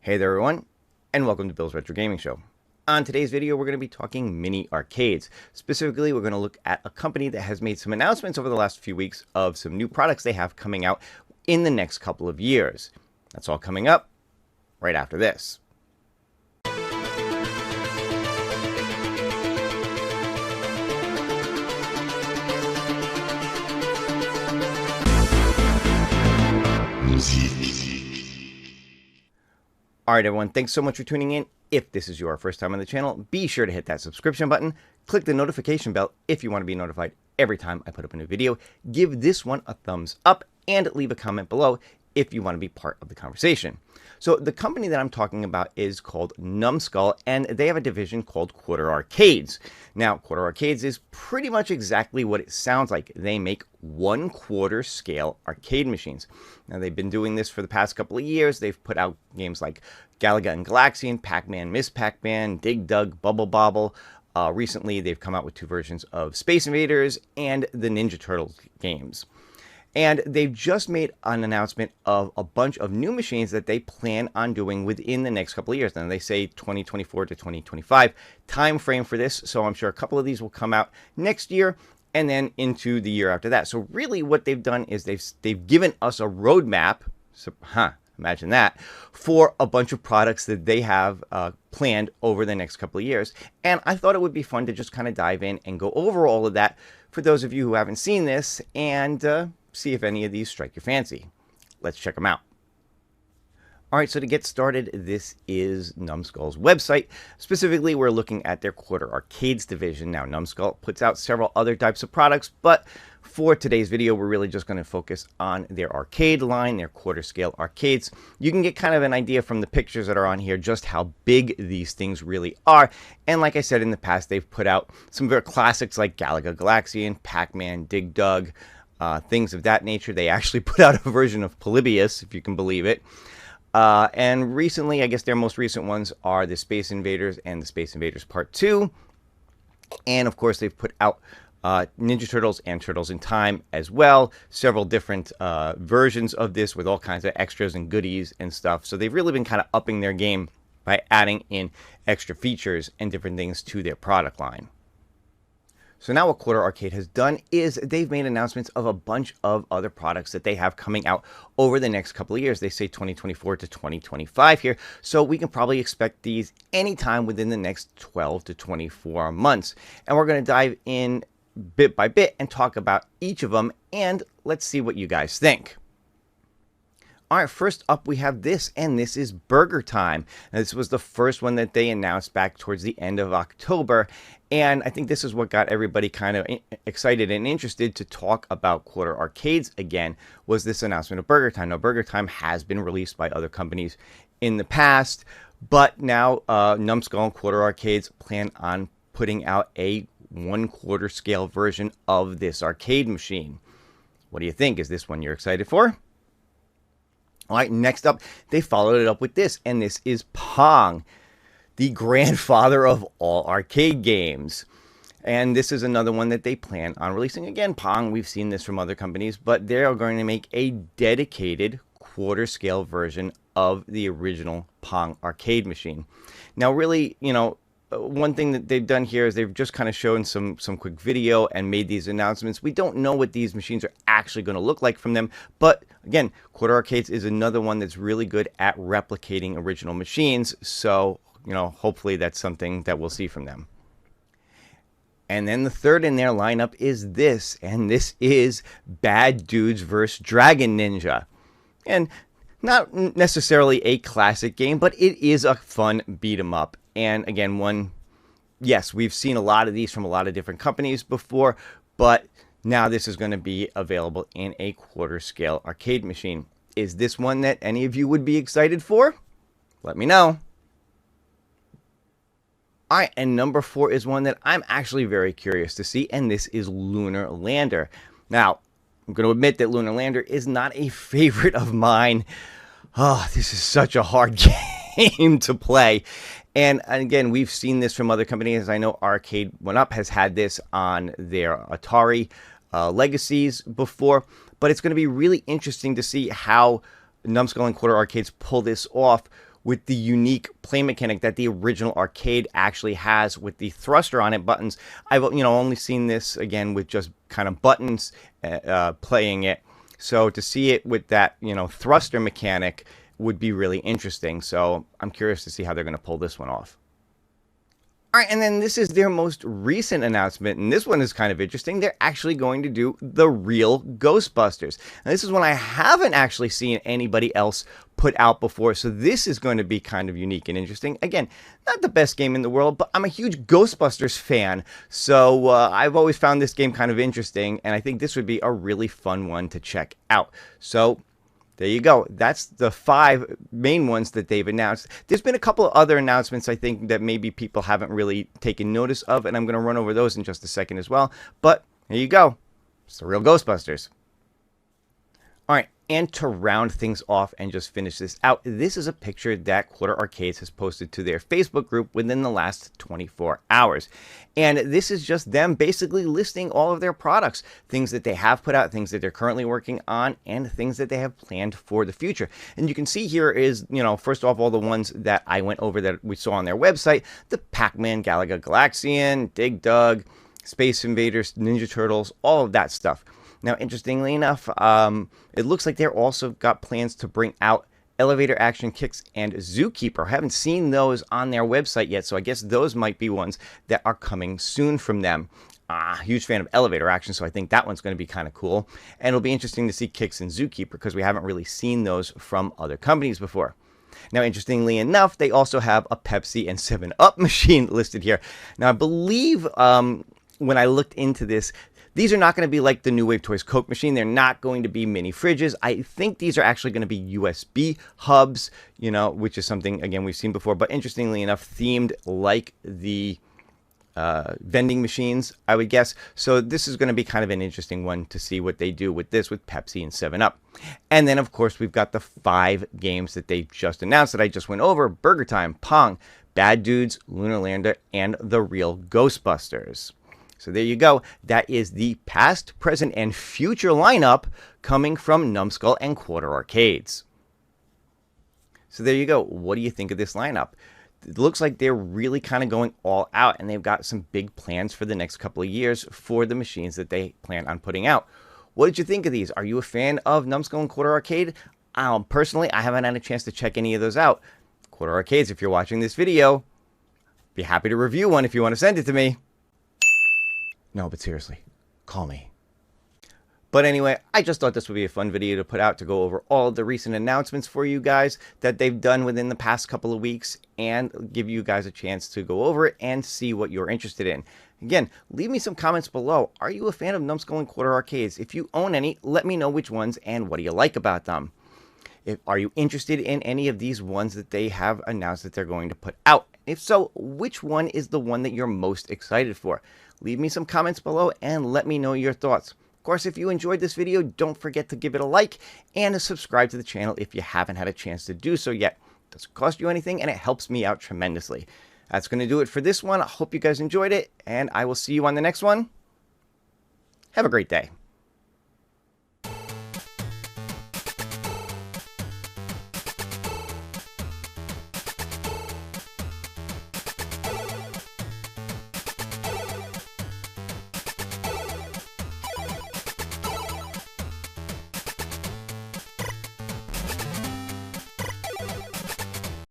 Hey there everyone, and welcome to Bill's Retro Gaming Show. On today's video, we're going to be talking mini arcades. Specifically, we're going to look at a company that has made some announcements over the last few weeks of some new products they have coming out in the next couple of years. That's all coming up right after this. Alright everyone, thanks so much for tuning in. If this is your first time on the channel, be sure to hit that subscription button, click the notification bell if you want to be notified every time I put up a new video, give this one a thumbs up, and leave a comment below if you want to be part of the conversation. So the company that I'm talking about is called Numskull, and they have a division called Quarter Arcades. Now, Quarter Arcades is pretty much exactly what it sounds like. They make 1/4 scale arcade machines. Now, they've been doing this for the past couple of years. They've put out games like Galaga and Galaxian, Pac-Man, Miss Pac-Man, Dig Dug, Bubble Bobble. Recently, they've come out with 2 versions of Space Invaders and the Ninja Turtles games. And they've just made an announcement of a bunch of new machines that they plan on doing within the next couple of years. Now, they say 2024 to 2025 time frame for this, so I'm sure a couple of these will come out next year and then into the year after that. So really what they've done is they've given us a roadmap, imagine that, for a bunch of products that they have planned over the next couple of years. And I thought it would be fun to just kind of dive in and go over all of that for those of you who haven't seen this and see if any of these strike your fancy. Let's check them out. Alright, so to get started, this is Numskull's website. Specifically, we're looking at their Quarter Arcades division. Now, Numskull puts out several other types of products, but for today's video, we're really just going to focus on their arcade line, their quarter scale arcades. You can get kind of an idea from the pictures that are on here just how big these things really are. And like I said in the past, they've put out some very classics like Galaga Galaxian, Pac-Man, Dig Dug, things of that nature. They actually put out a version of Polybius, if you can believe it. And recently, I guess their most recent ones are the Space Invaders and the Space Invaders Part 2. And of course, they've put out Ninja Turtles and Turtles in Time as well. Several different versions of this with all kinds of extras and goodies and stuff. So they've really been kind of upping their game by adding in extra features and different things to their product line. So now what Quarter Arcade has done is they've made announcements of a bunch of other products that they have coming out over the next couple of years. They say 2024 to 2025 here, so we can probably expect these anytime within the next 12 to 24 months. And we're going to dive in bit by bit and talk about each of them, and let's see what you guys think. Alright, first up we have this, and this is Burger Time. Now, this was the first one that they announced back towards the end of October, and I think this is what got everybody kind of excited and interested to talk about Quarter Arcades again, was this announcement of Burger Time. Now, Burger Time has been released by other companies in the past, but now Numskull and Quarter Arcades plan on putting out a 1/4 scale version of this arcade machine. What do you think? Is this one you're excited for? All right, next up, they followed it up with this, and this is Pong, the grandfather of all arcade games. And this is another one that they plan on releasing. Again, Pong, we've seen this from other companies, but they are going to make a dedicated 1/4 scale version of the original Pong arcade machine. Now, really, you know, one thing that they've done here is they've just kind of shown some quick video and made these announcements. We don't know what these machines are actually going to look like from them, but again, Quarter Arcades is another one that's really good at replicating original machines, so you know, hopefully that's something that we'll see from them. And then the third in their lineup is this, and this is Bad Dudes vs. Dragon Ninja. And not necessarily a classic game, but it is a fun beat 'em up. And again, yes, we've seen a lot of these from a lot of different companies before, but now this is going to be available in a 1/4 scale arcade machine. Is this one that any of you would be excited for? Let me know. All right, and number 4 is one that I'm actually very curious to see, and this is Lunarlander. Now, I'm going to admit that Lunarlander is not a favorite of mine. Oh, this is such a hard game to play. And again, we've seen this from other companies. I know Arcade 1UP has had this on their Atari Legacies before, but it's going to be really interesting to see how Numskull and Quarter Arcades pull this off with the unique play mechanic that the original arcade actually has with the thruster on it buttons. I've only seen this again with just kind of buttons playing it. So to see it with that thruster mechanic would be really interesting. So I'm curious to see how they're going to pull this one off. All right, and then this is their most recent announcement, and this one is kind of interesting. They're actually going to do the Real Ghostbusters. Now, this is one I haven't actually seen anybody else put out before, so this is going to be kind of unique and interesting. Again, not the best game in the world, but I'm a huge Ghostbusters fan, so I've always found this game kind of interesting, and I think this would be a really fun one to check out. So there you go. That's the 5 main ones that they've announced. There's been a couple of other announcements, I think, that maybe people haven't really taken notice of, and I'm going to run over those in just a second as well. But there you go. It's the Real Ghostbusters. All right, and to round things off and just finish this out, this is a picture that Quarter Arcades has posted to their Facebook group within the last 24 hours. And this is just them basically listing all of their products, things that they have put out, things that they're currently working on, and things that they have planned for the future. And you can see here is, first off, all the ones that I went over that we saw on their website, the Pac-Man, Galaga Galaxian, Dig Dug, Space Invaders, Ninja Turtles, all of that stuff. Now, interestingly enough, it looks like they're also got plans to bring out Elevator Action Kicks and Zookeeper. I haven't seen those on their website yet, so I guess those might be ones that are coming soon from them. Huge fan of Elevator Action, so I think that one's going to be kind of cool. And it'll be interesting to see Kicks and Zookeeper because we haven't really seen those from other companies before. Now, interestingly enough, they also have a Pepsi and 7-Up machine listed here. Now, I believe when I looked into this, these are not going to be like the New Wave Toys Coke machine. They're not going to be mini fridges. I think these are actually going to be USB hubs, which is something, again, we've seen before. But interestingly enough, themed like the vending machines, I would guess. So this is going to be kind of an interesting one to see what they do with this with Pepsi and 7-Up. And then, of course, we've got the 5 games that they just announced that I just went over. Burger Time, Pong, Bad Dudes, Lunarlander, and the Real Ghostbusters. So there you go. That is the past, present, and future lineup coming from Numskull and Quarter Arcades. So there you go. What do you think of this lineup? It looks like they're really kind of going all out, and they've got some big plans for the next couple of years for the machines that they plan on putting out. What did you think of these? Are you a fan of Numskull and Quarter Arcade? Personally, I haven't had a chance to check any of those out. Quarter Arcades, if you're watching this video, be happy to review one if you want to send it to me. No, but seriously, call me. But anyway, I just thought this would be a fun video to put out to go over all the recent announcements for you guys that they've done within the past couple of weeks and give you guys a chance to go over it and see what you're interested in. Again, leave me some comments below. Are you a fan of Numskull and Quarter Arcades? If you own any, let me know which ones and what do you like about them. Are you interested in any of these ones that they have announced that they're going to put out? If so, which one is the one that you're most excited for? Leave me some comments below and let me know your thoughts. Of course, if you enjoyed this video, don't forget to give it a like and subscribe to the channel if you haven't had a chance to do so yet. It doesn't cost you anything and it helps me out tremendously. That's going to do it for this one. I hope you guys enjoyed it and I will see you on the next one. Have a great day.